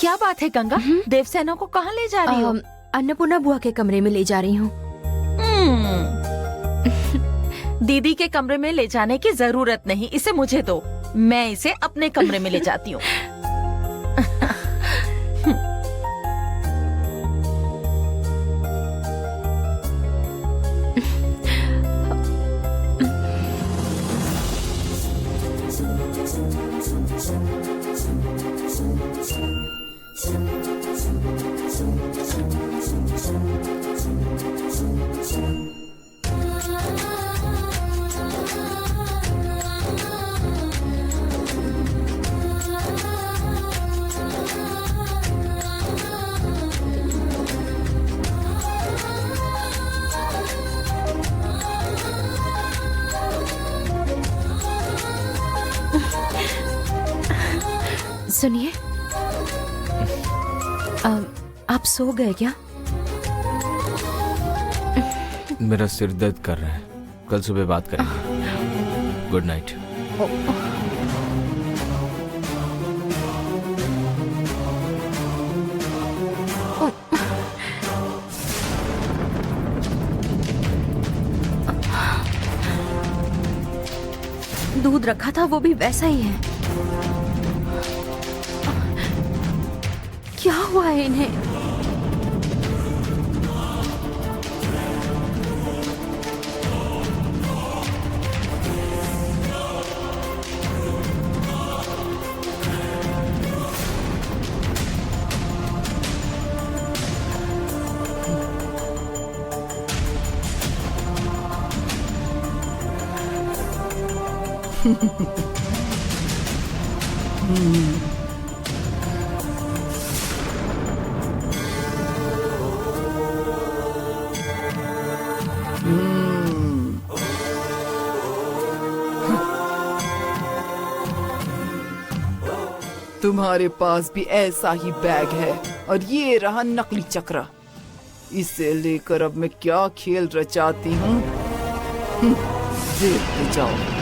क्या बात है गंगा? देवसेना को कहाँ ले जा रही हो? अन्नपूर्णा बुआ के कमरे में ले जा रही हूँ। दीदी के कमरे में ले जाने की जरूरत नहीं, इसे मुझे दो, मैं इसे अपने कमरे में ले जाती हूँ। सुनिए, आप सो गए क्या? मेरा सिर दर्द कर रहा है, कल सुबह बात करेंगे। Good night. दूध रखा था वो भी वैसा ही है। क्या हुआ है इन्हें? तुम्हारे पास भी ऐसा ही बैग है और ये रहा नकली चक्र। इसे लेकर अब मैं क्या खेल रचाती हूँ, देखते जाओ।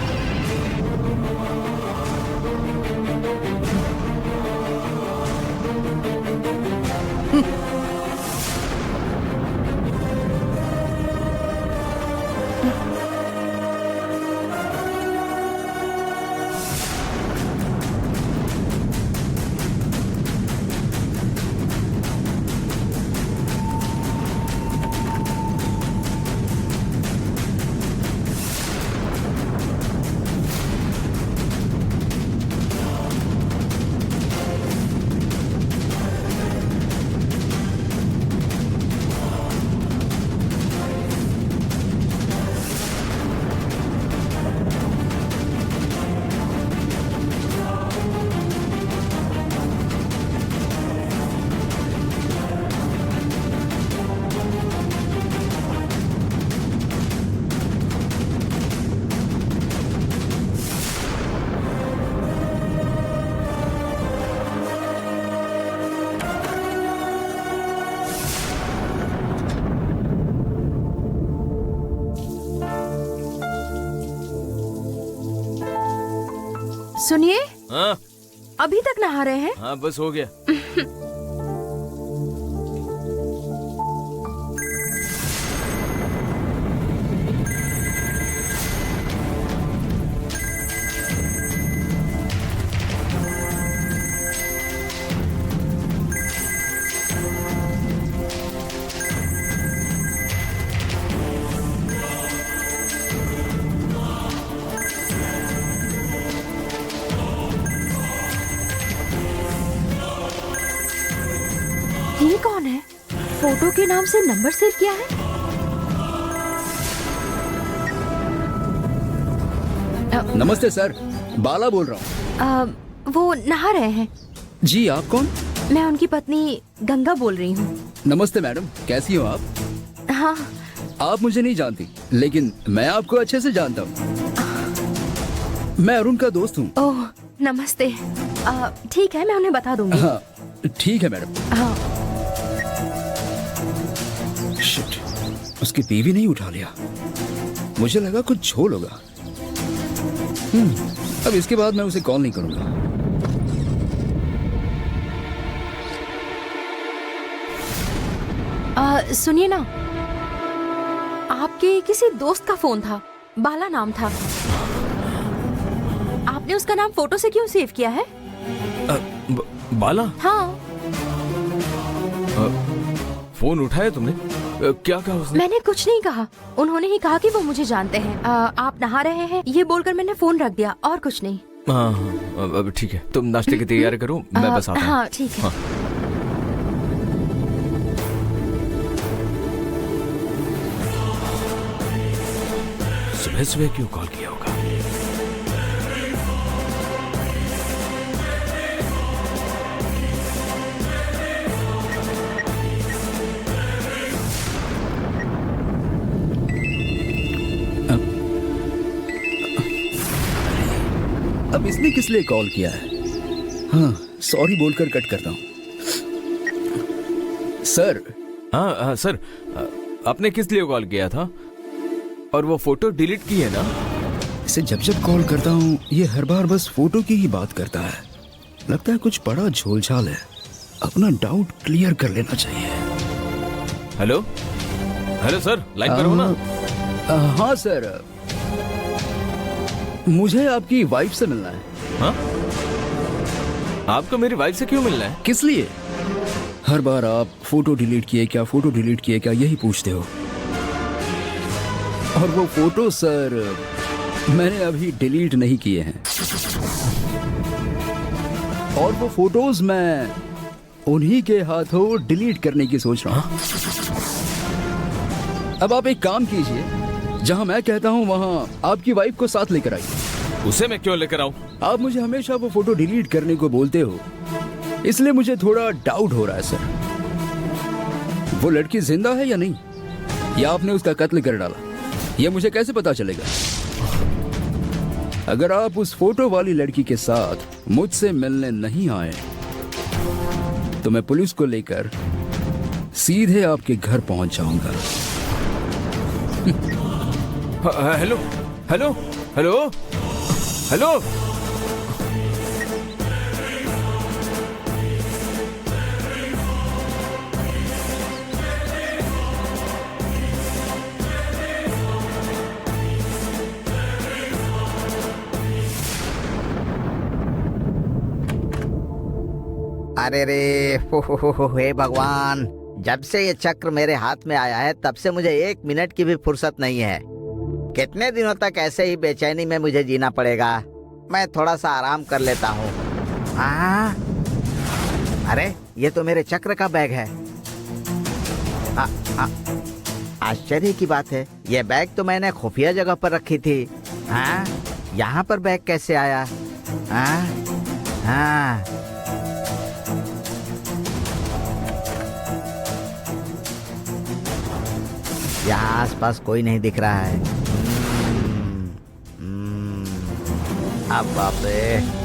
सुनिए, हाँ अभी तक नहा रहे हैं? हाँ, बस हो गया। ये कौन है? फोटो के नाम से नंबर सेव किया है? नमस्ते सर, बाला बोल रहा हूँ। वो नहा रहे हैं। जी, आप कौन? मैं उनकी पत्नी गंगा बोल रही हूँ। नमस्ते मैडम, कैसी हो आप? हाँ। आप मुझे नहीं जानती, लेकिन मैं आपको अच्छे से जानता हूँ। मैं अरुण का दोस्त हूँ। ओह, नमस्ते। ठीक है, मैं उन्हें बता दूंगी। हाँ, ठीक है मैडम। हाँ। शिट, उसकी बीवी नहीं उठा लिया। मुझे लगा कुछ झोल होगा। अब इसके बाद मैं उसे कॉल नहीं करूंगा। सुनिए ना, आपके किसी दोस्त का फोन था, बाला नाम था। आपने उसका नाम फोटो से क्यों सेव किया है? बाला? हाँ, फोन उठाया तुमने? क्या कहा उसने? मैंने कुछ नहीं कहा। उन्होंने ही कहा कि वो मुझे जानते हैं। आप नहा रहे हैं ये बोलकर मैंने फोन रख दिया, और कुछ नहीं। हाँ हाँ, अब ठीक है, तुम नाश्ते की तैयारी करो, मैं बस आता हूँ। हाँ ठीक है। हाँ। सुबह सुबह क्यों कॉल किया होगा? अब इसने किस लिए कॉल किया है? हाँ, सॉरी बोलकर कट करता हूँ। सर। हाँ हाँ सर, आपने किस लिए कॉल किया था? और वो फोटो डिलीट की है ना? इसे जब जब कॉल करता हूँ ये हर बार बस फोटो की ही बात करता है। लगता है कुछ बड़ा झोलझाल है। अपना डाउट क्लियर कर लेना चाहिए। हेलो हेलो सर, लाइन पर हो ना? हाँ सर, मुझे आपकी वाइफ से मिलना है। हाँ? आपको मेरी वाइफ से क्यों मिलना है? किस लिए? हर बार आप फोटो डिलीट किए क्या, फोटो डिलीट किए क्या, यही पूछते हो। और वो फोटो सर मैंने अभी डिलीट नहीं किए हैं। और वो फोटोज मैं उन्हीं के हाथों डिलीट करने की सोच रहा हूं। अब आप एक काम कीजिए, जहां मैं कहता हूं वहां आपकी वाइफ को साथ लेकर आइए। उसे मैं क्यों लेकर आऊं? आप मुझे हमेशा वो फोटो डिलीट करने को बोलते हो, इसलिए मुझे थोड़ा डाउट हो रहा है सर। वो लड़की जिंदा है या नहीं, या आपने उसका कत्ल कर डाला, ये मुझे कैसे पता चलेगा? अगर आप उस फोटो वाली लड़की के साथ मुझसे मिलने नहीं आए तो मैं पुलिस को लेकर सीधे आपके घर पहुंच जाऊंगा। Hello hello hello hello. अरे रे हो हे भगवान, जब से ये चक्र मेरे हाथ में आया है तब से मुझे 1 मिनट की भी फुर्सत नहीं है। कितने दिनों तक ऐसे ही बेचैनी में मुझे जीना पड़ेगा? मैं थोड़ा सा आराम कर लेता हूँ। हाँ, अरे ये तो मेरे चक्र का बैग है। आश्चर्य की बात है, ये बैग तो मैंने खुफिया जगह पर रखी थी। हाँ, यहाँ पर बैग कैसे आया? हाँ हाँ, यहाँ आसपास कोई नहीं दिख रहा है। अब बाप रे।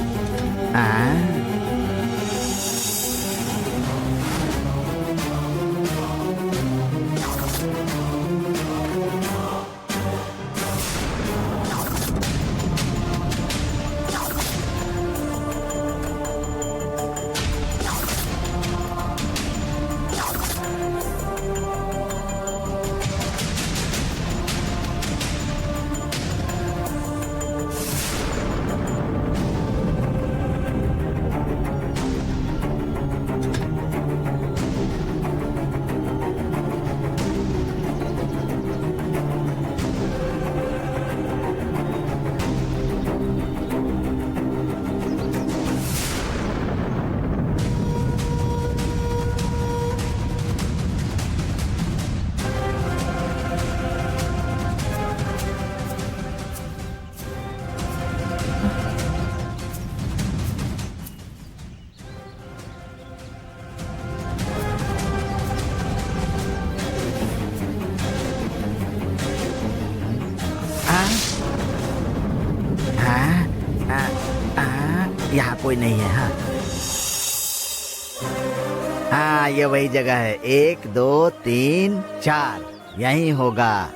यहाँ कोई नहीं है। हाँ हाँ, ये वही जगह है। 1 2 3 4 यहीं होगा,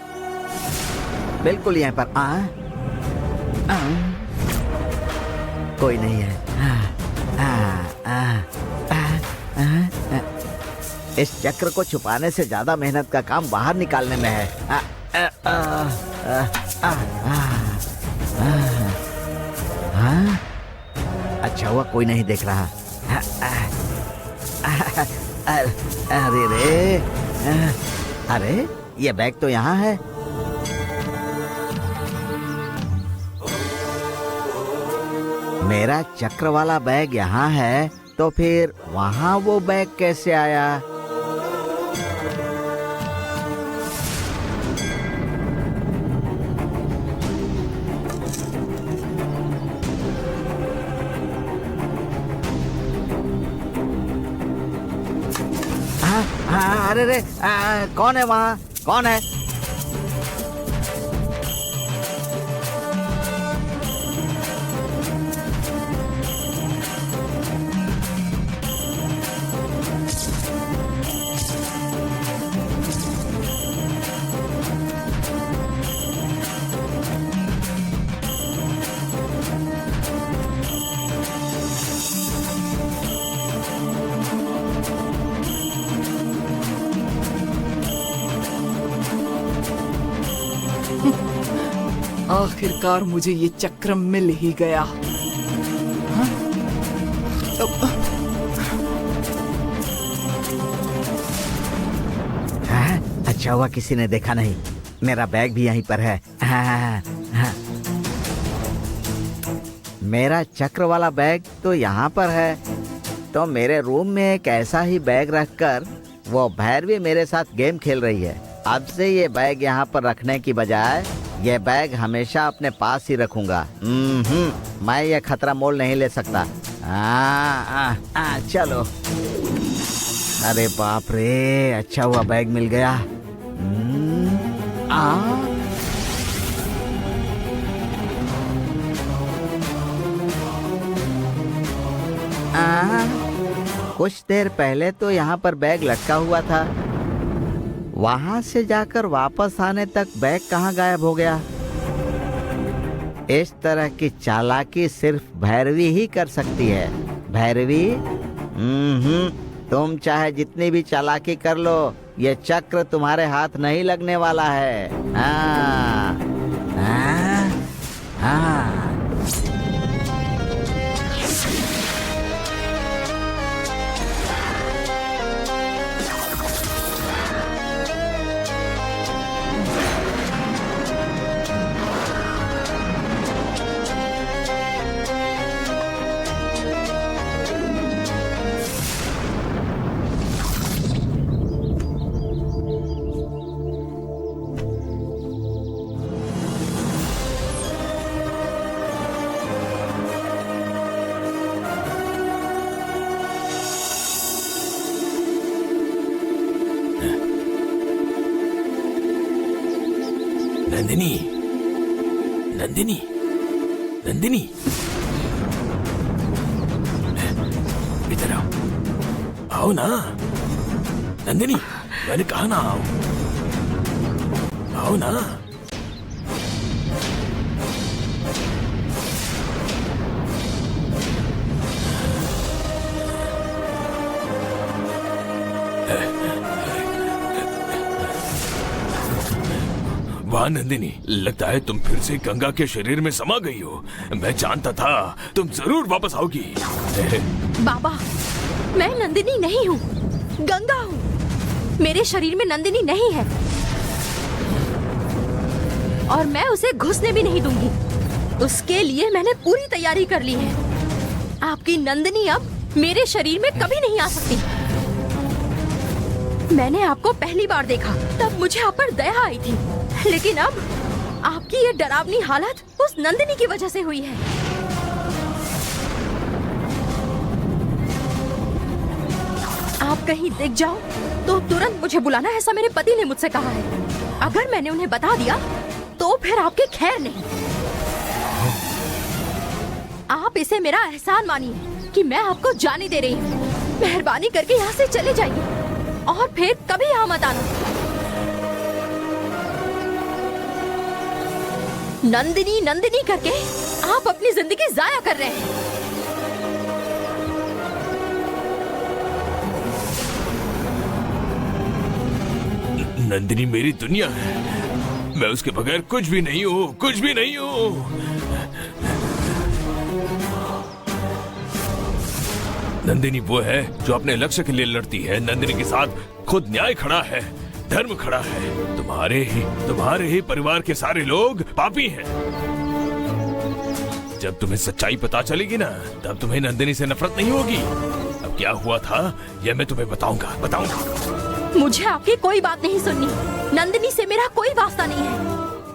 बिल्कुल यहाँ पर। कोई नहीं है। इस चक्र को छुपाने से ज्यादा मेहनत का काम बाहर निकालने में है। अच्छा हुआ कोई नहीं देख रहा। अरे रे, अरे ये बैग तो यहाँ है। मेरा चक्र वाला बैग यहाँ है, तो फिर वहाँ वो बैग कैसे आया? अरे रे, कौन है वहाँ? कौन है? आखिरकार मुझे ये चक्र मिल ही गया। हाँ? अच्छा हुआ किसी ने देखा नहीं। मेरा बैग भी यहीं पर है। मेरा चक्र वाला बैग तो यहाँ पर है, तो मेरे रूम में एक ऐसा ही बैग रखकर वो भैरवी मेरे साथ गेम खेल रही है। अब से ये बैग यहाँ पर रखने की बजाय ये बैग हमेशा अपने पास ही रखूंगा। मैं ये खतरा मोल नहीं ले सकता। चलो। अरे बाप रे, अच्छा हुआ बैग मिल गया। कुछ देर पहले तो यहाँ पर बैग लटका हुआ था, वहां से जाकर वापस आने तक बैग कहाँ गायब हो गया? इस तरह की चालाकी सिर्फ भैरवी ही कर सकती है। भैरवी, तुम चाहे जितनी भी चालाकी कर लो, ये चक्र तुम्हारे हाथ नहीं लगने वाला है। नंदिनी, नंदिनी, नंदिनी, इधर आओ। आओ ना नंदिनी, मैंने कहा ना आओ। आओ ना। वाह नंदिनी, लगता है तुम फिर से गंगा के शरीर में समा गई हो। मैं जानता था तुम जरूर वापस आओगी। बाबा, मैं नंदिनी नहीं हूँ, गंगा हूँ। मेरे शरीर में नंदिनी नहीं है और मैं उसे घुसने भी नहीं दूंगी। उसके लिए मैंने पूरी तैयारी कर ली है। आपकी नंदिनी अब मेरे शरीर में कभी नहीं आ सकती। मैंने आपको पहली बार देखा तब मुझे आप पर दया आई थी, लेकिन अब आपकी ये डरावनी हालत उस नंदिनी की वजह से हुई है। आप कहीं दिख जाओ तो तुरंत मुझे बुलाना, ऐसा मेरे पति ने मुझसे कहा है। अगर मैंने उन्हें बता दिया तो फिर आपके खैर नहीं। आप इसे मेरा एहसान मानिए कि मैं आपको जाने दे रही हूँ। मेहरबानी करके यहाँ से चले जाइए और फिर कभी यहाँ मत आना। नंदिनी नंदिनी करके आप अपनी जिंदगी जाया कर रहे हैं। नंदिनी मेरी दुनिया है, मैं उसके बगैर कुछ भी नहीं हूँ, कुछ भी नहीं हूँ। नंदिनी वो है जो अपने लक्ष्य के लिए लड़ती है। नंदिनी के साथ खुद न्याय खड़ा है, धर्म खड़ा है। तुम्हारे ही परिवार के सारे लोग पापी हैं। जब तुम्हें सच्चाई पता चलेगी ना, तब तुम्हें नंदिनी से नफरत नहीं होगी। अब क्या हुआ था यह मैं तुम्हें बताऊंगा। मुझे आपकी कोई बात नहीं सुननी। नंदिनी से मेरा कोई वास्ता नहीं है।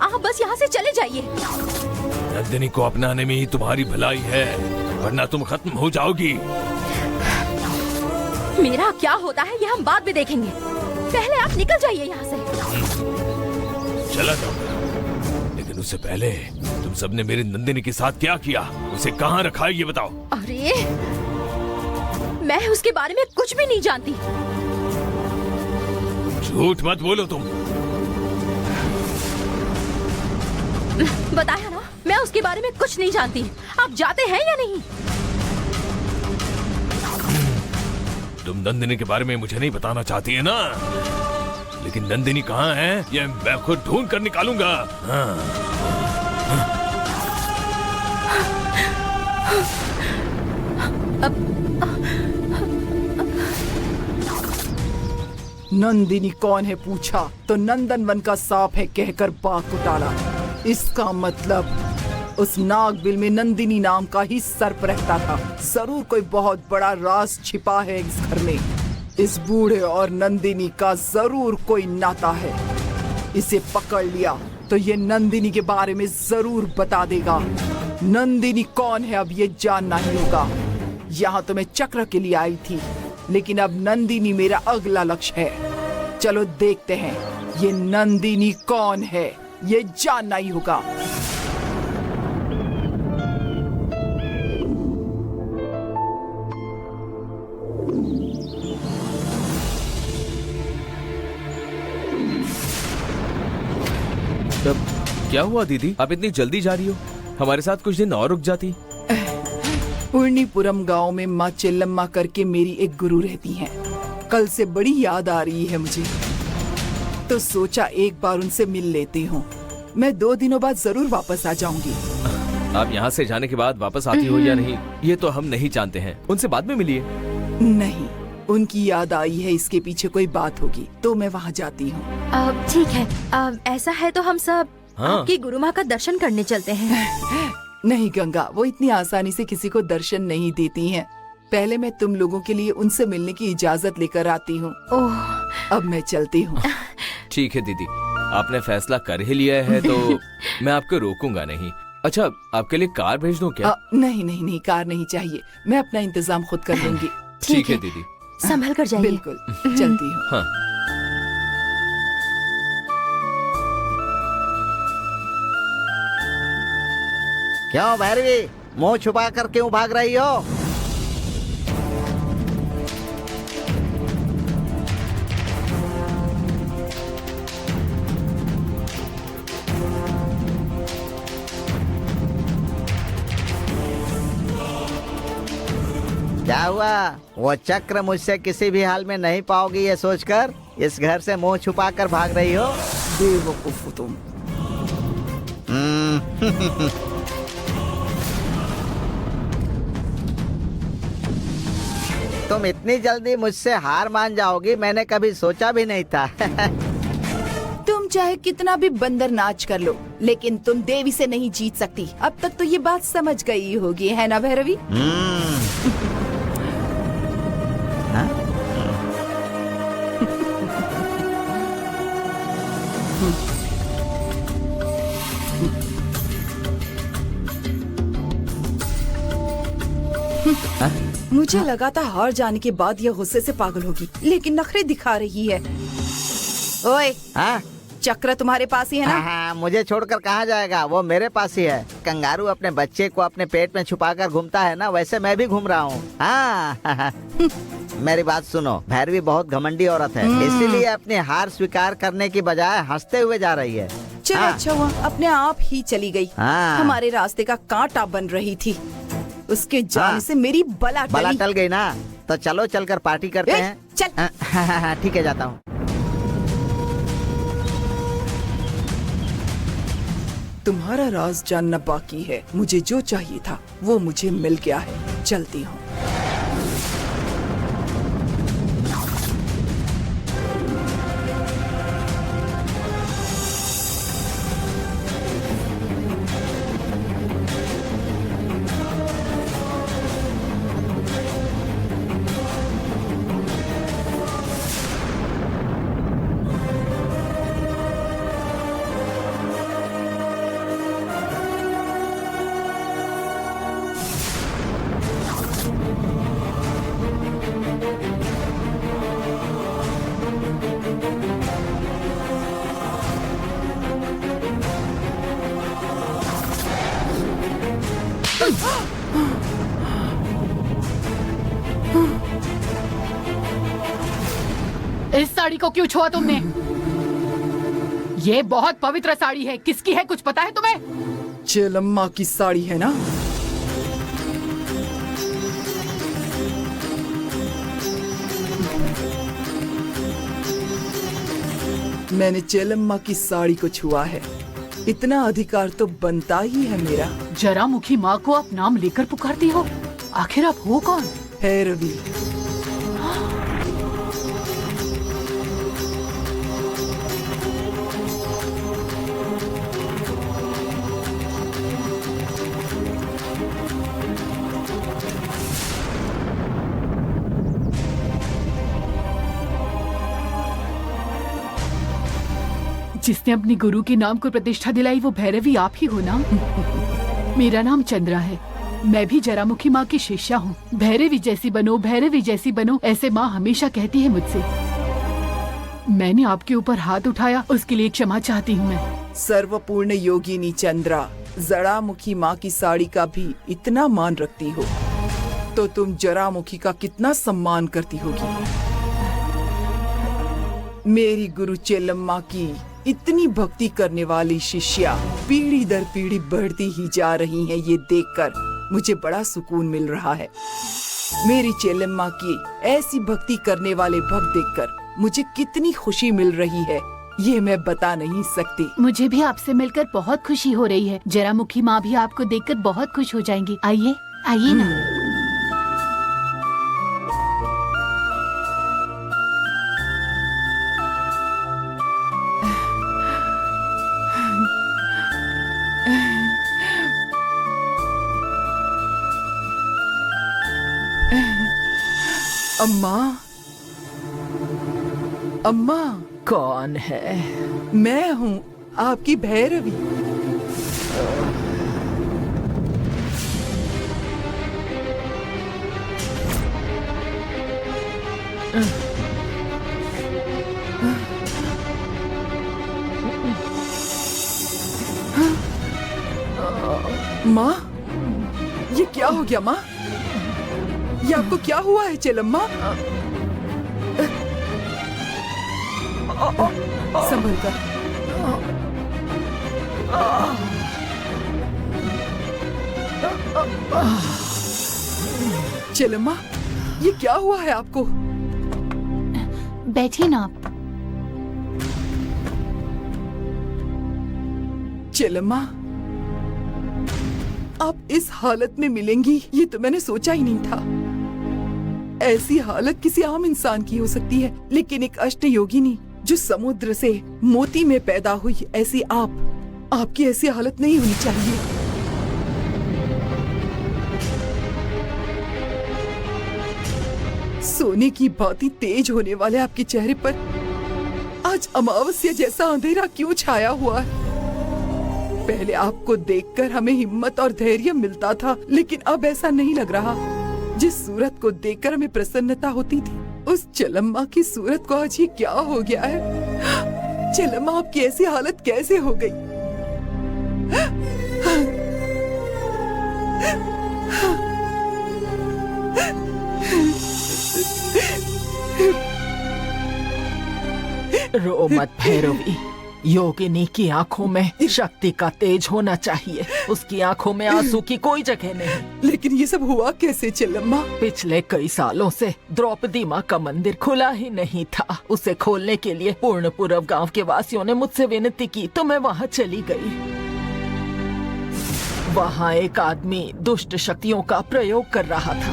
आप बस यहाँ से चले जाइए। नंदिनी को अपनाने में ही तुम्हारी भलाई है, वरना तुम खत्म हो जाओगी। मेरा क्या होता है ये हम बाद में देखेंगे। पहले आप निकल जाइए यहाँ से। चला जाऊंगा, लेकिन उससे पहले तुम सबने मेरी नंदिनी के साथ क्या किया, उसे कहाँ रखा है ये बताओ। अरे मैं उसके बारे में कुछ भी नहीं जानती। झूठ मत बोलो तुम। बताया ना, मैं उसके बारे में कुछ नहीं जानती। आप जाते हैं या नहीं? तुम नंदिनी के बारे में मुझे नहीं बताना चाहती है ना, लेकिन नंदिनी कहाँ है ये मैं खुद ढूंढ कर निकालूंगा। हाँ। नंदिनी कौन है पूछा तो नंदन वन का सांप है कहकर बाग को टाला। इसका मतलब उस नागबिल में नंदिनी नाम का ही सर्प रहता था। जरूर कोई बहुत बड़ा राज छिपा है इस घर में। इस बूढ़े और नंदिनी का जरूर कोई नाता है। इसे पकड़ लिया तो ये नंदिनी के बारे में जरूर बता देगा। नंदिनी कौन है अब ये जानना ही होगा। यहाँ तो मैं चक्र के लिए आई थी, लेकिन अब नंदिनी मेरा अगला लक्ष्य है। चलो देखते हैं ये नंदिनी कौन है, ये जानना ही होगा। तब क्या हुआ दीदी, आप इतनी जल्दी जा रही हो? हमारे साथ कुछ दिन और रुक जाती। पूर्णीपुरम गांव में माँ चेल्लम्मा करके मेरी एक गुरु रहती हैं। कल से बड़ी याद आ रही है मुझे, तो सोचा एक बार उनसे मिल लेती हूँ। मैं 2 दिनों बाद जरूर वापस आ जाऊंगी। आप यहाँ से जाने के बाद वापस आती हो या नहीं ये तो हम नहीं जानते हैं। उनसे बाद में मिलिए। नहीं, उनकी याद आई है, इसके पीछे कोई बात होगी, तो मैं वहाँ जाती हूँ। ठीक है, ऐसा है तो हम सब हाँ। आपकी गुरु माँ का दर्शन करने चलते हैं। नहीं गंगा, वो इतनी आसानी से किसी को दर्शन नहीं देती हैं। पहले मैं तुम लोगों के लिए उनसे मिलने की इजाजत लेकर आती हूँ। ओह, अब मैं चलती हूँ। ठीक है दीदी, आपने फैसला कर ही लिया है तो मैं आपको रोकूंगा नहीं। अच्छा, आपके लिए कार भेज दूं क्या? नहीं नहीं नहीं, कार नहीं चाहिए, मैं अपना इंतजाम खुद कर लूंगी। ठीक है दीदी। संभल कर जाइए। बिल्कुल, चलती हूँ। हाँ। क्यों भैरवी, मुंह छुपा कर क्यों भाग रही हो? क्या हुआ? वो चक्र मुझसे किसी भी हाल में नहीं पाओगी ये सोचकर इस घर से मुंह छुपा कर भाग रही हो? बेवकूफ हो तुम। तुम इतनी जल्दी मुझसे हार मान जाओगी मैंने कभी सोचा भी नहीं था। तुम चाहे कितना भी बंदर नाच कर लो, लेकिन तुम देवी से नहीं जीत सकती। अब तक तो ये बात समझ गई होगी, है ना भैरवी? मुझे लगा था हार जाने के बाद यह गुस्से से पागल होगी, लेकिन नखरे दिखा रही है। ओए, हाँ? चक्र तुम्हारे पास ही है ना? हाँ, मुझे छोड़कर कहाँ जाएगा, वो मेरे पास ही है। कंगारू अपने बच्चे को अपने पेट में छुपाकर घूमता है ना, वैसे मैं भी घूम रहा हूँ। हाँ। मेरी बात सुनो, भैरवी बहुत घमंडी औरत है, इसीलिए अपनी हार स्वीकार करने की बजाय हंसते हुए जा रही है। चलो हाँ। अच्छा हुआ अपने आप ही चली गई। हाँ। हमारे रास्ते का कांटा बन रही थी, उसके जाने हाँ। से मेरी बला बला टली। टल गई ना, तो चलो चलकर पार्टी करते ए, हैं। चल। हाँ, ठीक है, जाता हूँ। तुम्हारा राज जानना बाकी है। मुझे जो चाहिए था वो मुझे मिल गया है। चलती हूँ। इस साड़ी को क्यों छुआ तुमने? ये बहुत पवित्र साड़ी है। किसकी है कुछ पता है तुम्हें? चेलम्मा की साड़ी है ना? मैंने चेलम्मा की साड़ी को छुआ है। इतना अधिकार तो बनता ही है मेरा। जरामुखी माँ को आप नाम लेकर पुकारती हो? आखिर आप हो कौन? भैरवी। जिसने अपने गुरु के नाम को प्रतिष्ठा दिलाई वो भैरवी आप ही हो ना? मेरा नाम चंद्रा है। मैं भी जरामुखी माँ की शिष्या हूँ। भैरवी जैसी बनो, भैरवी जैसी बनो, ऐसे माँ हमेशा कहती है मुझसे। मैंने आपके ऊपर हाथ उठाया, उसके लिए क्षमा चाहती हूँ मैं। सर्वपूर्ण योगिनी चंद्रा, जरामुखी माँ की साड़ी का भी इतना मान रखती हो तो तुम जरामुखी का कितना सम्मान करती होगी। मेरी गुरु चेलम्मा की इतनी भक्ति करने वाली शिष्या पीढ़ी दर पीढ़ी बढ़ती ही जा रही हैं, ये देखकर मुझे बड़ा सुकून मिल रहा है। मेरी चेलम्मा की ऐसी भक्ति करने वाले भक्त देखकर मुझे कितनी खुशी मिल रही है, ये मैं बता नहीं सकती। मुझे भी आपसे मिलकर बहुत खुशी हो रही है। जरामुखी माँ भी आपको देखकर बहुत खुश हो जाएंगी। आइए आइए ना। अम्मा, अम्मा। कौन है? मैं हूँ आपकी भैरवी। माँ, ये क्या हो गया माँ? ये आपको क्या हुआ है चेलम्मा? संभल कर। चेलम्मा, ये क्या हुआ है आपको? बैठिए ना आप। चेलम्मा, आप इस हालत में मिलेंगी ये तो मैंने सोचा ही नहीं था। ऐसी हालत किसी आम इंसान की हो सकती है, लेकिन एक अष्ट योगिनी जो समुद्र से मोती में पैदा हुई, ऐसी आपकी ऐसी हालत नहीं होनी चाहिए। सोने की भांति तेज होने वाले आपके चेहरे पर आज अमावस्या जैसा अंधेरा क्यों छाया हुआ है? पहले आपको देखकर हमें हिम्मत और धैर्य मिलता था, लेकिन अब ऐसा नहीं लग रहा। जिस सूरत को देखकर हमें प्रसन्नता होती थी, उस चेलम्मा की सूरत को आज ये क्या हो गया है? चेलम्मा, आपकी ऐसी हालत कैसे हो गई? रो मत भैरवी। योगिनी की आंखों में शक्ति का तेज होना चाहिए। उसकी आंखों में आंसू की कोई जगह नहीं। लेकिन ये सब हुआ कैसे चेलम्मा? पिछले कई सालों से द्रौपदी माँ का मंदिर खुला ही नहीं था। उसे खोलने के लिए पूर्णपुरव गांव के वासियों ने मुझसे विनती की तो मैं वहाँ चली गई। वहाँ एक आदमी दुष्ट शक्तियों का प्रयोग कर रहा था।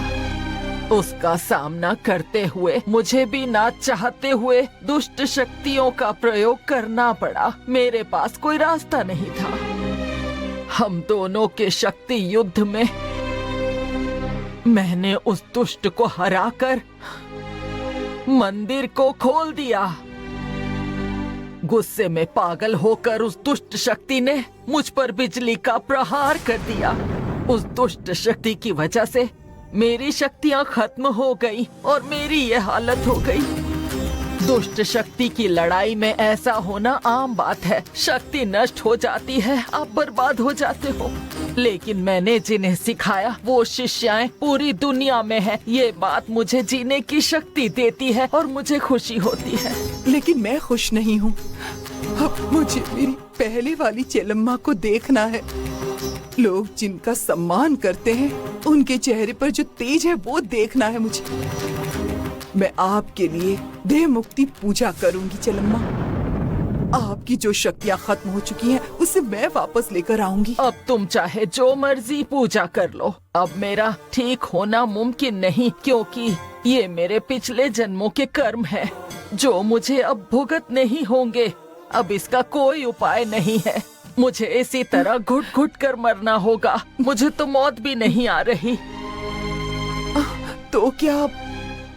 उसका सामना करते हुए मुझे भी ना चाहते हुए दुष्ट शक्तियों का प्रयोग करना पड़ा। मेरे पास कोई रास्ता नहीं था। हम दोनों के शक्ति युद्ध में मैंने उस दुष्ट को हराकर मंदिर को खोल दिया। गुस्से में पागल होकर उस दुष्ट शक्ति ने मुझ पर बिजली का प्रहार कर दिया। उस दुष्ट शक्ति की वजह से मेरी शक्तियां खत्म हो गई और मेरी ये हालत हो गई। दुष्ट शक्ति की लड़ाई में ऐसा होना आम बात है। शक्ति नष्ट हो जाती है, आप बर्बाद हो जाते हो। लेकिन मैंने जिन्हें सिखाया वो शिष्याएं पूरी दुनिया में है। ये बात मुझे जीने की शक्ति देती है और मुझे खुशी होती है। लेकिन मैं खुश नहीं हूँ। अब मुझे मेरी पहले वाली चेलम्मा को देखना है। लोग जिनका सम्मान करते हैं उनके चेहरे पर जो तेज है वो देखना है मुझे। मैं आपके लिए देह मुक्ति पूजा करूंगी चेलम्मा। आपकी जो शक्तियाँ खत्म हो चुकी हैं उसे मैं वापस लेकर आऊंगी। अब तुम चाहे जो मर्जी पूजा कर लो। अब मेरा ठीक होना मुमकिन नहीं, क्योंकि ये मेरे पिछले जन्मों के कर्म हैं, जो मुझे अब भुगत नहीं होंगे। अब इसका कोई उपाय नहीं है। मुझे इसी तरह घुट घुट कर मरना होगा। मुझे तो मौत भी नहीं आ रही। तो क्या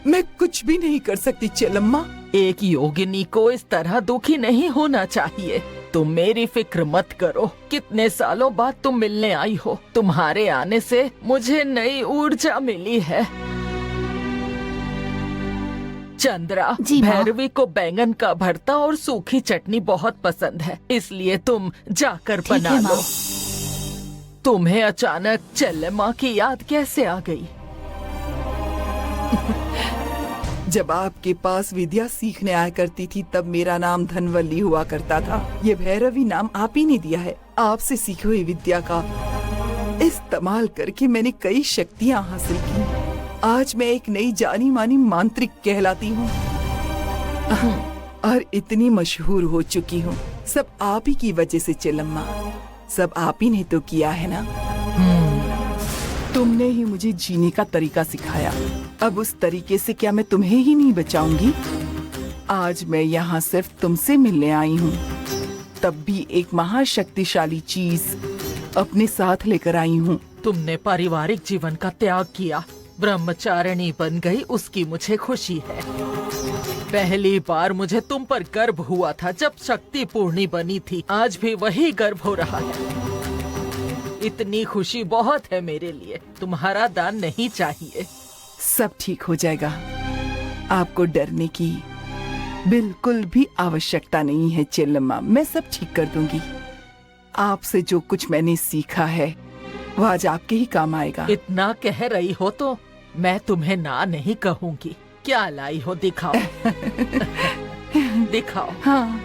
मैं कुछ भी नहीं कर सकती चेलम्मा? एक योगिनी को इस तरह दुखी नहीं होना चाहिए। तुम मेरी फिक्र मत करो। कितने सालों बाद तुम मिलने आई हो। तुम्हारे आने से मुझे नई ऊर्जा मिली है। चंद्रा, जी माँ। भैरवी को बैंगन का भरता और सूखी चटनी बहुत पसंद है, इसलिए तुम जाकर ठीक है, बना माँ। लो। तुम्हें अचानक चेल्लम्मा की याद कैसे आ गई? जब आपके पास विद्या सीखने आया करती थी तब मेरा नाम धनवल्ली हुआ करता था। ये भैरवी नाम आप ही ने दिया है। आपसे सीखी हुई विद्या का इस्तेमाल करके मैंने कई शक्तियाँ हासिल की। आज मैं एक नई जानी मानी मांत्रिक कहलाती हूँ और इतनी मशहूर हो चुकी हूँ। सब आप ही की वजह से चेलम्मा। सब आप ही ने तो किया है ना। तुमने ही मुझे जीने का तरीका सिखाया। अब उस तरीके से क्या मैं तुम्हें ही नहीं बचाऊंगी? आज मैं यहाँ सिर्फ तुमसे मिलने आई हूँ, तब भी एक महाशक्तिशाली चीज अपने साथ लेकर आई हूँ। तुमने पारिवारिक जीवन का त्याग किया, ब्रह्मचारिणी बन गई, उसकी मुझे खुशी है। पहली बार मुझे तुम पर गर्व हुआ था जब शक्ति पूर्णी बनी थी। आज भी वही गर्व हो रहा है। इतनी खुशी बहुत है मेरे लिए। तुम्हारा दान नहीं चाहिए। सब ठीक हो जाएगा। आपको डरने की बिल्कुल भी आवश्यकता नहीं है चेल्लम्मा। मैं सब ठीक कर दूंगी। आपसे जो कुछ मैंने सीखा है वो आज आपके ही काम आएगा। इतना कह रही हो तो मैं तुम्हें ना नहीं कहूंगी। क्या लाई हो दिखाओ। दिखाओ। हाँ।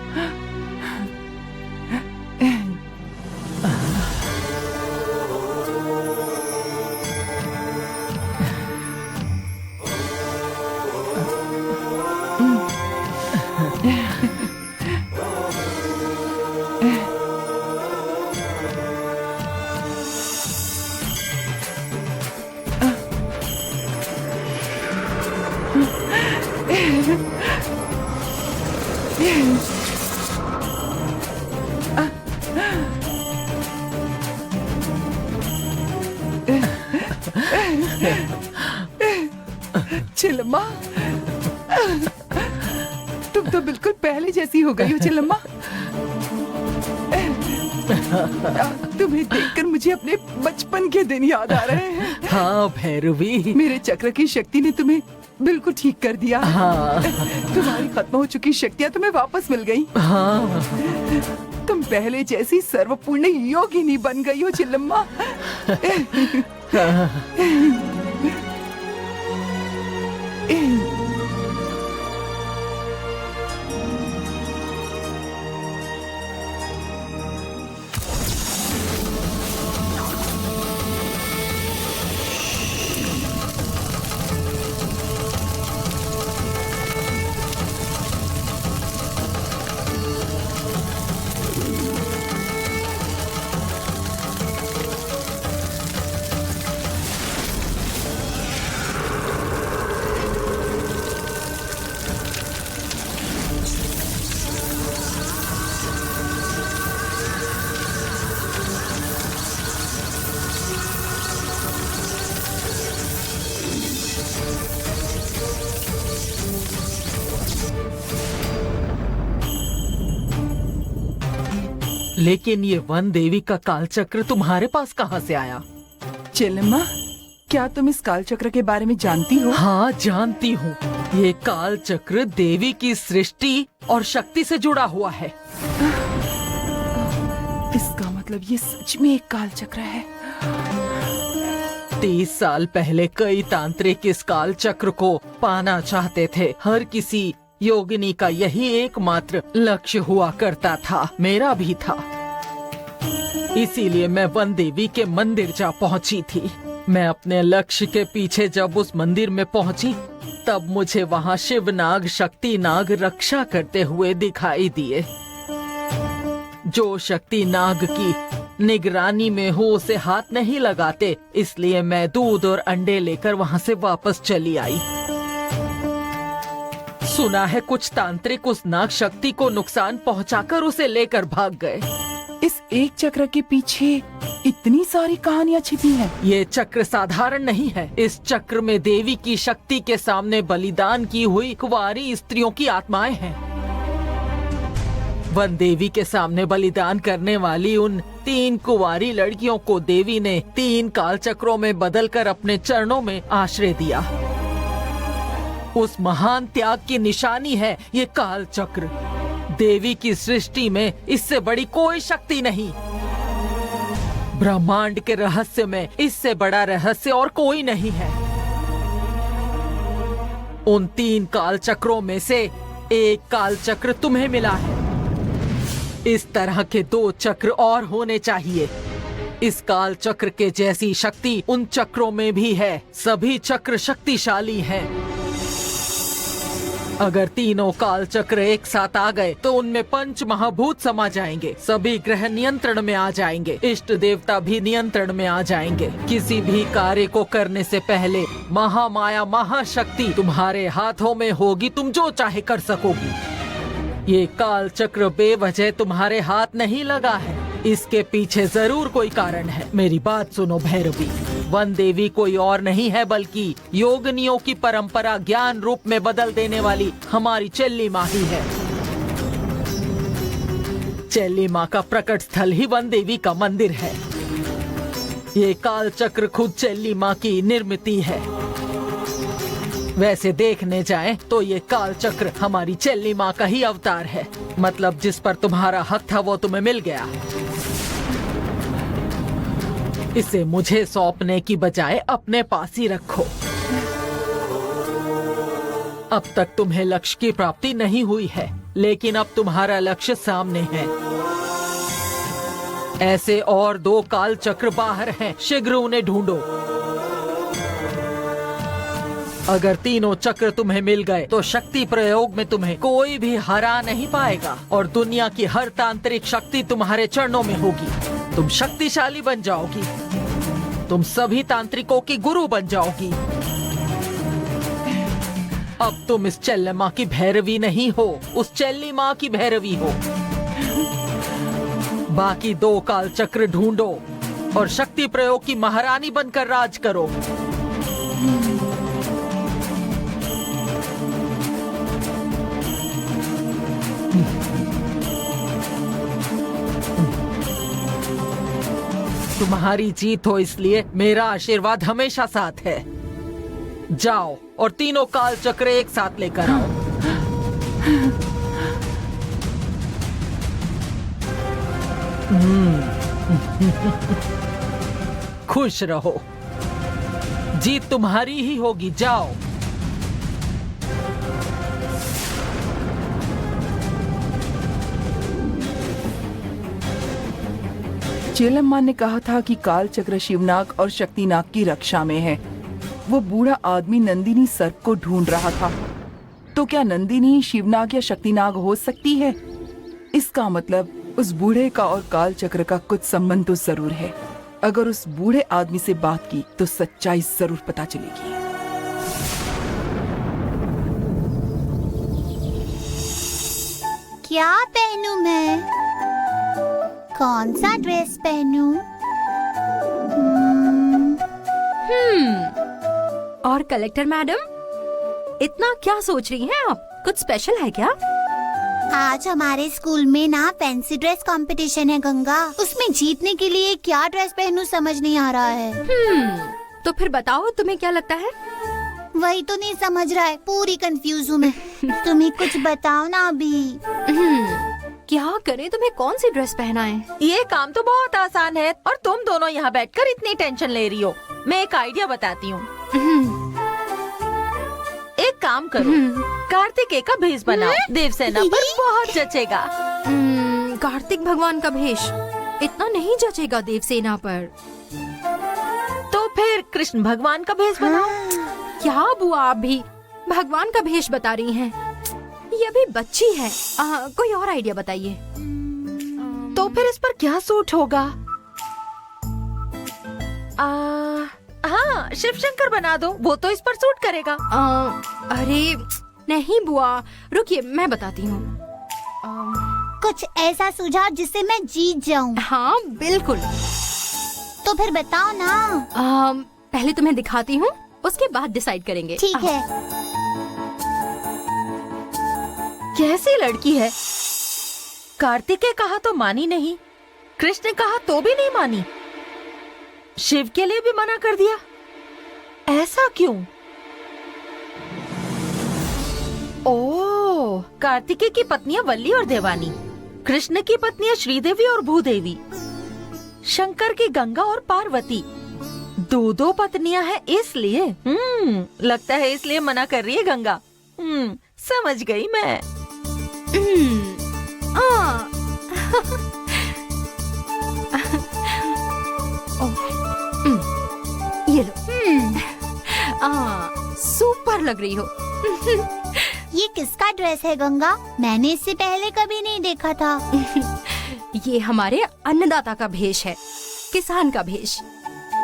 चेल्लम्मा, तुम तो बिल्कुल पहले जैसी हो गई हो चेल्लम्मा। तुम्हें देखकर मुझे अपने बचपन के दिन याद आ रहे हैं। हाँ भैरवी, मेरे चक्र की शक्ति ने तुम्हें बिल्कुल ठीक कर दिया। हाँ। तुम्हारी खत्म हो चुकी शक्तियाँ तुम्हें वापस मिल गई। हाँ। तुम पहले जैसी सर्वपूर्ण योगिनी बन गई हो चेल्लम्मा। लेकिन ये वन देवी का कालचक्र तुम्हारे पास कहाँ से आया? चेल्लम्मा, क्या तुम इस काल चक्र के बारे में जानती हो? हाँ, जानती हूँ। ये काल चक्र देवी की सृष्टि और शक्ति से जुड़ा हुआ है। इसका मतलब ये सच में एक काल चक्र है। 30 साल पहले कई तांत्रिक इस काल चक्र को पाना चाहते थे। हर किसी योगिनी का यही एकमात्र लक्ष्य हुआ करता था, मेरा भी था। इसीलिए मैं वन देवी के मंदिर जा पहुंची थी। मैं अपने लक्ष्य के पीछे जब उस मंदिर में पहुंची, तब मुझे वहां शिव नाग, शक्ति नाग रक्षा करते हुए दिखाई दिए। जो शक्ति नाग की निगरानी में हो उसे हाथ नहीं लगाते, इसलिए मैं दूध और अंडे लेकर वहां से वापस चली आई। सुना है कुछ तांत्रिक उस नाग शक्ति को नुकसान पहुंचाकर उसे लेकर भाग गए। इस एक चक्र के पीछे इतनी सारी कहानियाँ छिपी हैं। ये चक्र साधारण नहीं है। इस चक्र में देवी की शक्ति के सामने बलिदान की हुई कुंवारी स्त्रियों की आत्माएं हैं। वन देवी के सामने बलिदान करने वाली उन 3 कुंवारी लड़कियों को देवी ने 3 काल चक्रों में बदलकर अपने चरणों में आश्रय दिया। उस महान त्याग की निशानी है ये काल चक्र। देवी की सृष्टि में इससे बड़ी कोई शक्ति नहीं। ब्रह्मांड के रहस्य में इससे बड़ा रहस्य और कोई नहीं है। उन 3 काल चक्रों में से एक काल चक्र तुम्हें मिला है। इस तरह के 2 चक्र और होने चाहिए। इस काल चक्र के जैसी शक्ति उन चक्रों में भी है। सभी चक्र शक्तिशाली हैं। अगर तीनों काल चक्र एक साथ आ गए तो उनमें 5 महाभूत समा जाएंगे। सभी ग्रह नियंत्रण में आ जाएंगे। इष्ट देवता भी नियंत्रण में आ जाएंगे। किसी भी कार्य को करने से पहले महामाया महाशक्ति तुम्हारे हाथों में होगी। तुम जो चाहे कर सकोगी। ये काल चक्र बेवजह तुम्हारे हाथ नहीं लगा है। इसके पीछे जरूर कोई कारण है। मेरी बात सुनो भैरवी, वन देवी कोई और नहीं है बल्कि योगिनियों की परंपरा ज्ञान रूप में बदल देने वाली हमारी चेल्ली माँ ही है। चेल्ली माँ का प्रकट स्थल ही वन देवी का मंदिर है। ये काल चक्र खुद चेल्ली माँ की निर्मिति है। वैसे देखने जाएं तो ये काल चक्र हमारी चेल्ली माँ का ही अवतार है। मतलब जिस पर तुम्हारा हक था वो तुम्हें मिल गया। इसे मुझे सौंपने की बजाय अपने पास ही रखो। अब तक तुम्हें लक्ष्य की प्राप्ति नहीं हुई है, लेकिन अब तुम्हारा लक्ष्य सामने है। ऐसे और 2 काल चक्र बाहर हैं, शीघ्र उन्हें ढूंढो। अगर तीनों चक्र तुम्हें मिल गए तो शक्ति प्रयोग में तुम्हें कोई भी हरा नहीं पाएगा और दुनिया की हर तांत्रिक शक्ति तुम्हारे चरणों में होगी। तुम शक्तिशाली बन जाओगी। तुम सभी तांत्रिकों की गुरु बन जाओगी। अब तुम इस चेल्ली माँ की भैरवी नहीं हो, उस चेल्ली माँ की भैरवी हो। बाकी 2 काल चक्र ढूंढो और शक्ति प्रयोग की महारानी बनकर राज करो। तुम्हारी जीत हो इसलिए मेरा आशीर्वाद हमेशा साथ है। जाओ और तीनों काल चक्र एक साथ लेकर आओ। खुश रहो। जीत तुम्हारी ही होगी। जाओ। चेल्लम्मा ने कहा था कि काल चक्र शिवनाग और शक्तिनाग की रक्षा में है। वो बूढ़ा आदमी नंदिनी सर्प को ढूंढ रहा था। तो क्या नंदिनी शिवनाग या शक्तिनाग हो सकती है? इसका मतलब उस बूढ़े का और काल चक्र का कुछ संबंध तो जरूर है। अगर उस बूढ़े आदमी से बात की तो सच्चाई जरूर पता चलेगी। क्या पहनूं मैं? कौन सा ड्रेस पहनूं? और कलेक्टर मैडम, इतना क्या सोच रही हैं आप? कुछ स्पेशल है क्या? आज हमारे स्कूल में ना फैंसी ड्रेस कंपटीशन है गंगा। उसमें जीतने के लिए क्या ड्रेस पहनूं समझ नहीं आ रहा है। तो फिर बताओ तुम्हें क्या लगता है? वही तो नहीं समझ रहा है, पूरी कंफ्यूज हूँ मैं। तुम्हें कुछ बताओ ना अभी। क्या करें, तुम्हें कौन सी ड्रेस पहनाएं? ये काम तो बहुत आसान है और तुम दोनों यहाँ बैठकर इतनी टेंशन ले रही हो। मैं एक आइडिया बताती हूँ। एक काम करो, कार्तिकेय का भेष बनाओ, देवसेना पर बहुत जचेगा। कार्तिक भगवान का भेष इतना नहीं जचेगा देवसेना पर। तो फिर कृष्ण भगवान का भेष बनाओ। क्या बुआ, आप भी भगवान का भेष बता रही हैं? ये अभी बच्ची है। कोई और आइडिया बताइए। तो फिर इस पर क्या सूट होगा? हाँ, शिव शंकर बना दो, वो तो इस पर सूट करेगा। अरे नहीं बुआ, रुकिए मैं बताती हूँ। कुछ ऐसा सुझाव जिससे मैं जीत जाऊँ। हाँ बिल्कुल। तो फिर बताओ ना। पहले तुम्हें दिखाती हूँ, उसके बाद डिसाइड करेंगे। ठीक है। कैसी लड़की है, कार्तिकेय कहा तो मानी नहीं, कृष्ण ने कहा तो भी नहीं मानी, शिव के लिए भी मना कर दिया। ऐसा क्यों? ओह, कार्तिकेय की पत्नियां वल्ली और देवानी, कृष्ण की पत्नियां श्रीदेवी और भूदेवी, शंकर की गंगा और पार्वती। दो पत्नियां हैं इसलिए। लगता है इसलिए मना कर रही है गंगा। समझ गई मैं। ये लो। सुपर लग रही हो। ये किसका ड्रेस है गंगा? मैंने इससे पहले कभी नहीं देखा था। ये हमारे अन्नदाता का भेष है, किसान का भेष।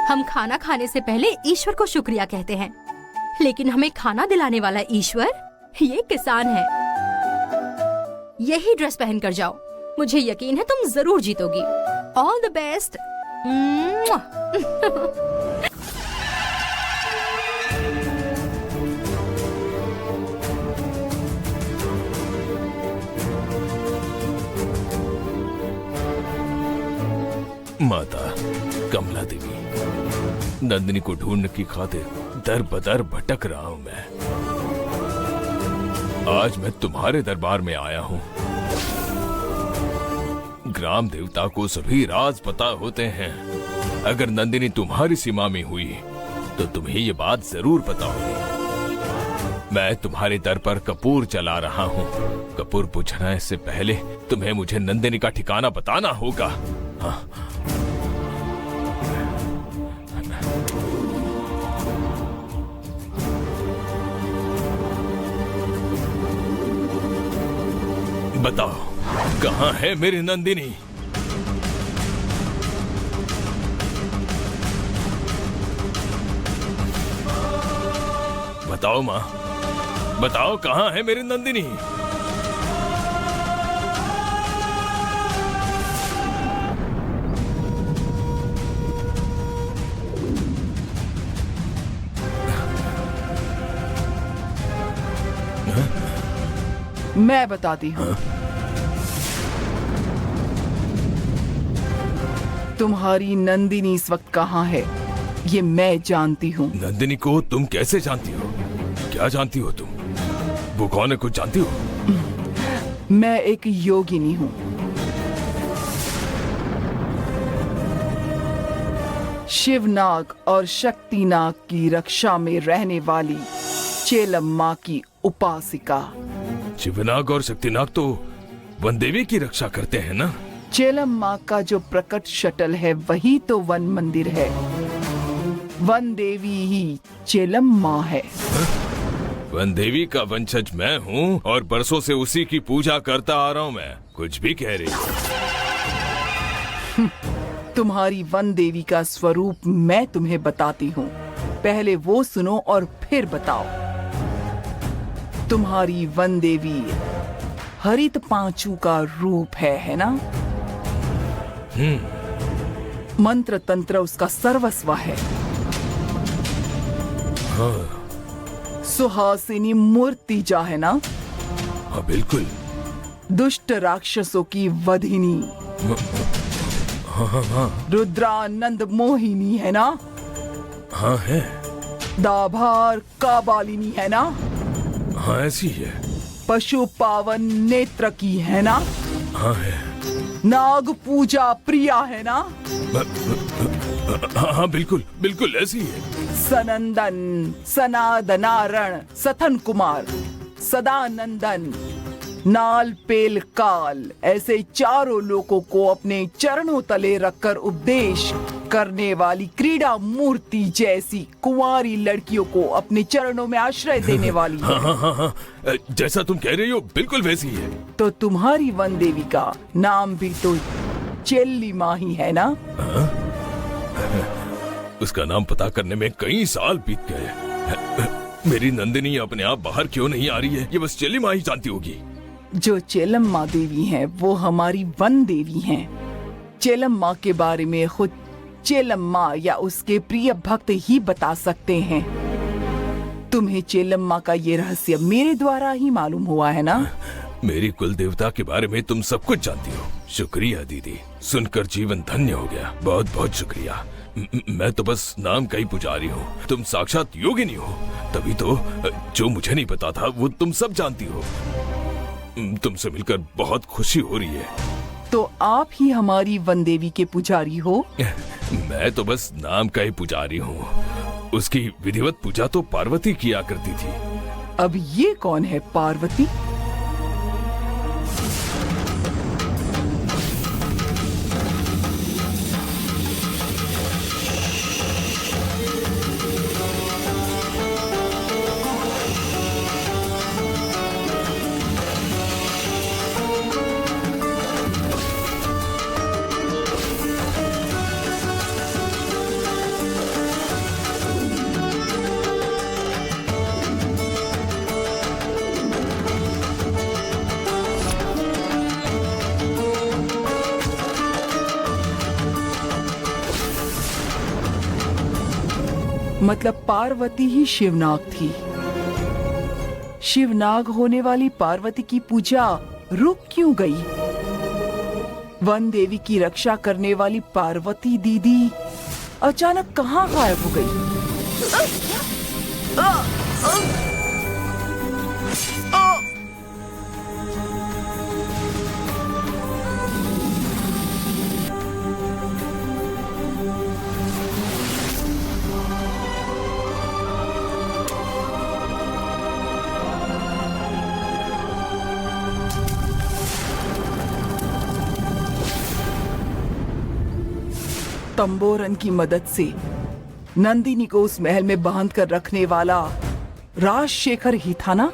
हम खाना खाने से पहले ईश्वर को शुक्रिया कहते हैं, लेकिन हमें खाना दिलाने वाला ईश्वर ये किसान है। यही ड्रेस पहन कर जाओ, मुझे यकीन है तुम जरूर जीतोगी। All the best. माता कमला देवी, नंदिनी को ढूंढने की खातिर दर बदर भटक रहा हूं मैं। आज मैं तुम्हारे दरबार में आया हूं। ग्राम देवता को सभी राज पता होते हैं। अगर नंदिनी तुम्हारी सीमा में हुई तो तुम्हें ये बात जरूर पता होगी। मैं तुम्हारे दर पर कपूर चला रहा हूं। कपूर बुझाने से पहले तुम्हें मुझे नंदिनी का ठिकाना बताना होगा। हाँ। बताओ, कहाँ है मेरी नंदिनी? बताओ माँ, बताओ कहाँ है मेरी नंदिनी? मैं बताती हूँ। तुम्हारी नंदिनी इस वक्त कहाँ है ये मैं जानती हूँ। नंदिनी को तुम कैसे जानती हो? क्या जानती हो तुम? वो कौन है, कुछ जानती हो? मैं एक योगिनी हूँ। शिवनाग और शक्तिनाग की रक्षा में रहने वाली चेलम माँ की उपासिका। शिवनाग और शक्तिनाग तो वन देवी की रक्षा करते हैं ना? चेलम माँ का जो प्रकट शटल है वही तो वन मंदिर है। वन देवी ही चेलम माँ है। वन देवी का वंशज मैं हूँ और बरसों से उसी की पूजा करता आ रहा हूँ मैं। कुछ भी कह रही हो। तुम्हारी वन देवी का स्वरूप मैं तुम्हें बताती हूँ, पहले वो सुनो और फिर बताओ। तुम्हारी वन देवी हरित पांचू का रूप है ना? मंत्र तंत्र उसका सर्वस्व है। हाँ। सुहासिनी मूर्ति जा है ना? हाँ बिल्कुल। दुष्ट राक्षसों की वधिनी रुद्रानंद मोहिनी है ना? हाँ है। दाभार काबालिनी है ना? हाँ ऐसी है। पशु पावन नेत्र की है ना? हाँ है। नाग पूजा प्रिया है ना? हाँ बिल्कुल बिल्कुल ऐसी है। सनंदन, सनादनारण, सथन कुमार, सदानंदन, नाल पेल काल, ऐसे चारों लोगों को अपने चरणों तले रखकर उपदेश करने वाली क्रीड़ा मूर्ति जैसी कुंवारी लड़कियों को अपने चरणों में आश्रय देने वाली है। हाँ हाँ हाँ हाँ, जैसा तुम कह रही हो बिल्कुल वैसी है। तो तुम्हारी वन देवी का नाम भी तो चेल्ली माँ ही है ना? उसका नाम पता करने में कई साल बीत गए। मेरी नंदिनी अपने आप बाहर क्यों नहीं आ रही है, ये बस चेल्ली माँ ही जानती होगी। जो चेलम्मा देवी हैं, वो हमारी वन देवी हैं। चेलम्मा के बारे में खुद चेलम्मा या उसके प्रिय भक्त ही बता सकते हैं। तुम्हें चेलम्मा का ये रहस्य मेरे द्वारा ही मालूम हुआ है ना? मेरी कुल देवता के बारे में तुम सब कुछ जानती हो। शुक्रिया दीदी, सुनकर जीवन धन्य हो गया। बहुत बहुत शुक्रिया। मैं तो बस नाम का ही पुजारी हूँ, तुम साक्षात योगिनी हो। तभी तो जो मुझे नहीं पता था वो तुम सब जानती हो। तुमसे मिलकर बहुत खुशी हो रही है। तो आप ही हमारी वन देवी के पुजारी हो? मैं तो बस नाम का ही पुजारी हूँ। उसकी विधिवत पूजा तो पार्वती किया करती थी। अब ये कौन है पार्वती? मतलब पार्वती ही शिवनाग थी। शिवनाग होने वाली पार्वती की पूजा रुक क्यों गई? वन देवी की रक्षा करने वाली पार्वती दीदी अचानक कहाँ गायब हो गई? तंबोरन की मदद से नंदिनी को उस महल में बांध कर रखने वाला राजशेखर ही था ना?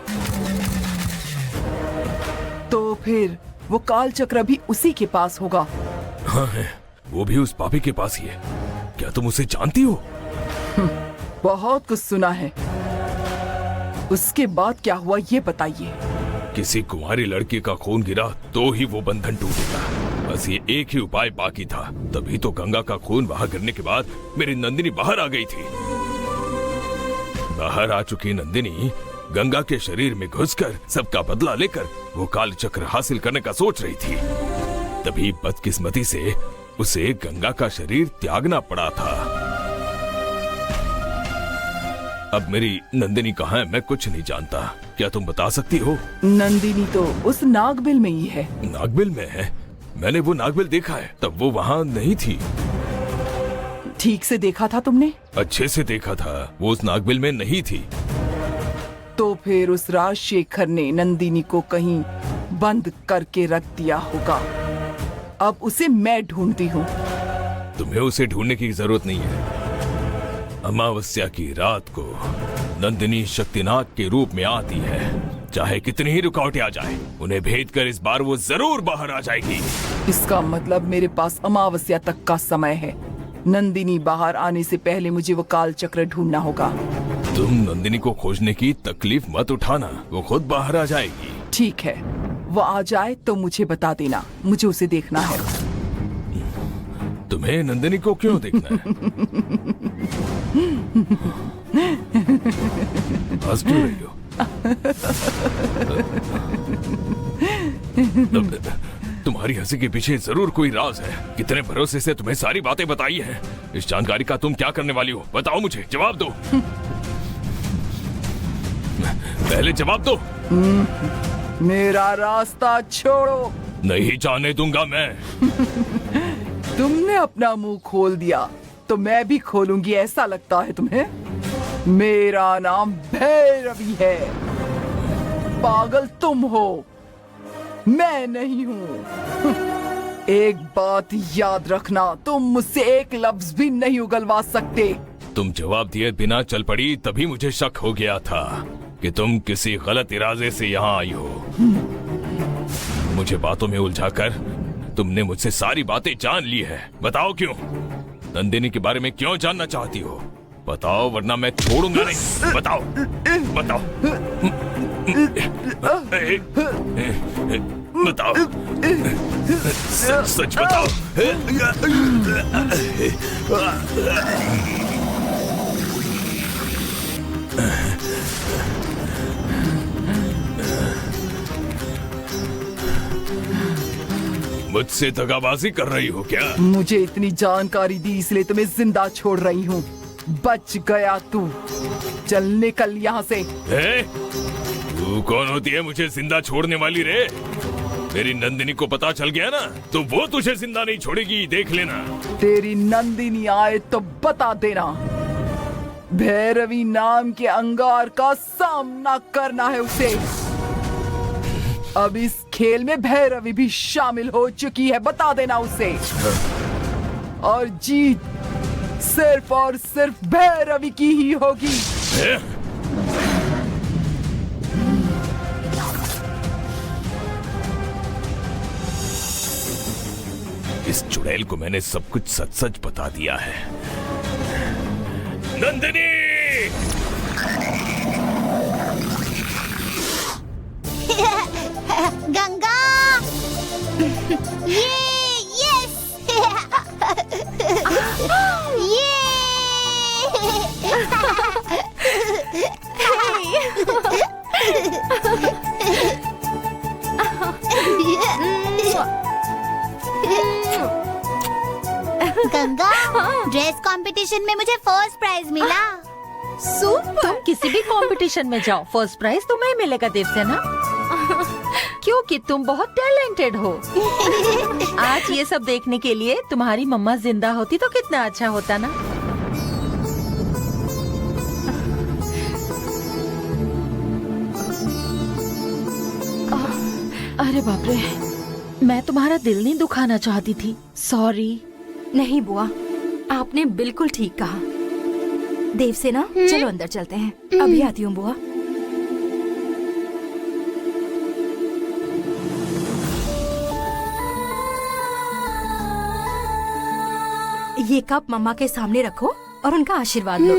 तो फिर वो काल चक्र भी उसी के पास होगा। हाँ है, वो भी उस पापी के पास ही है। क्या तुम उसे जानती हो? बहुत कुछ सुना है। उसके बाद क्या हुआ ये बताइए। किसी कुंवारी लड़की का खून गिरा तो ही वो बंधन टूटेगा। बस ये एक ही उपाय बाकी था। तभी तो गंगा का खून बहा गिरने के बाद मेरी नंदिनी बाहर आ गई थी। बाहर आ चुकी नंदिनी गंगा के शरीर में घुसकर सबका बदला लेकर वो काल चक्र हासिल करने का सोच रही थी। तभी बदकिस्मती से उसे गंगा का शरीर त्यागना पड़ा था। अब मेरी नंदिनी कहाँ है मैं कुछ नहीं जानता। क्या तुम बता सकती हो? नंदिनी तो उस नागबिल में ही है। नागबिल में है? मैंने वो नागबिल देखा है, तब वो वहाँ नहीं थी। ठीक से देखा था तुमने? अच्छे से देखा था, वो उस नागबिल में नहीं थी। तो फिर उस राजशेखर ने नंदिनी को कहीं बंद करके रख दिया होगा। अब उसे मैं ढूंढती हूँ। तुम्हें उसे ढूंढने की जरूरत नहीं है। अमावस्या की रात को नंदिनी शक्तिनाग के रूप में आती है। चाहे कितनी ही रुकावटें आ जाए, उन्हें भेद कर इस बार वो जरूर बाहर आ जाएगी। इसका मतलब मेरे पास अमावस्या तक का समय है। नंदिनी बाहर आने से पहले मुझे वो काल चक्र ढूंढना होगा। तुम नंदिनी को खोजने की तकलीफ मत उठाना, वो खुद बाहर आ जाएगी। ठीक है, वो आ जाए तो मुझे बता देना, मुझे उसे देखना है। तुम्हें नंदिनी को क्यों देखना है? हंस क्यों रही हो? तुम्हारी हंसी के पीछे जरूर कोई राज है। कितने भरोसे से तुम्हें सारी बातें बताई हैं। इस जानकारी का तुम क्या करने वाली हो? बताओ मुझे, जवाब दो। पहले जवाब दो। मेरा रास्ता छोड़ो। नहीं जाने दूंगा मैं। तुमने अपना मुंह खोल दिया तो मैं भी खोलूंगी, ऐसा लगता है तुम्हें? मेरा नाम भैरवी है। पागल तुम हो, मैं नहीं हूँ। एक बात याद रखना, तुम मुझसे एक लफ्ज भी नहीं उगलवा सकते। तुम जवाब दिए बिना चल पड़ी, तभी मुझे शक हो गया था कि तुम किसी गलत इरादे से यहाँ आई हो। मुझे बातों में उलझाकर तुमने मुझसे सारी बातें जान ली है। बताओ क्यों? नंदिनी के बारे में क्यों जानना चाहती हो? बताओ, वरना मैं छोड़ूंगा नहीं। बताओ, बताओ, बताओ, सच बताओ। मुझसे दगाबाजी कर रही हो क्या? मुझे इतनी जानकारी दी इसलिए तुम्हें जिंदा छोड़ रही हूँ। बच गया तू। चल निकल यहाँ से। तू कौन होती है मुझे जिंदा छोड़ने वाली रे? मेरी नंदिनी को पता चल गया ना तो वो तुझे जिंदा नहीं छोड़ेगी, देख लेना। तेरी नंदिनी आए तो बता देना। भैरवी नाम के अंगार का सामना करना है उसे। अब इस खेल में भैरवी भी शामिल हो चुकी है, बता देना उसे। और जीत सिर्फ और सिर्फ भैरवी की ही होगी। इस चुड़ैल को मैंने सब कुछ सच सच बता दिया है। Nandini! Ganga! Yes! Ganga, dress competition में मुझे फर्स्ट प्राइज मिला। तुम किसी भी कंपटीशन में जाओ, फर्स्ट प्राइज तुम्हें मिलेगा देवसेना, क्योंकि तुम बहुत टैलेंटेड हो। आज ये सब देखने के लिए तुम्हारी मम्मा जिंदा होती तो कितना अच्छा होता ना। अरे बाप रे, मैं तुम्हारा दिल नहीं दुखाना चाहती थी, सॉरी। नहीं बुआ, आपने बिल्कुल ठीक कहा। देवसेना, चलो अंदर चलते हैं। अभी आती हूँ बुआ। ये कप मम्मा के सामने रखो और उनका आशीर्वाद लो।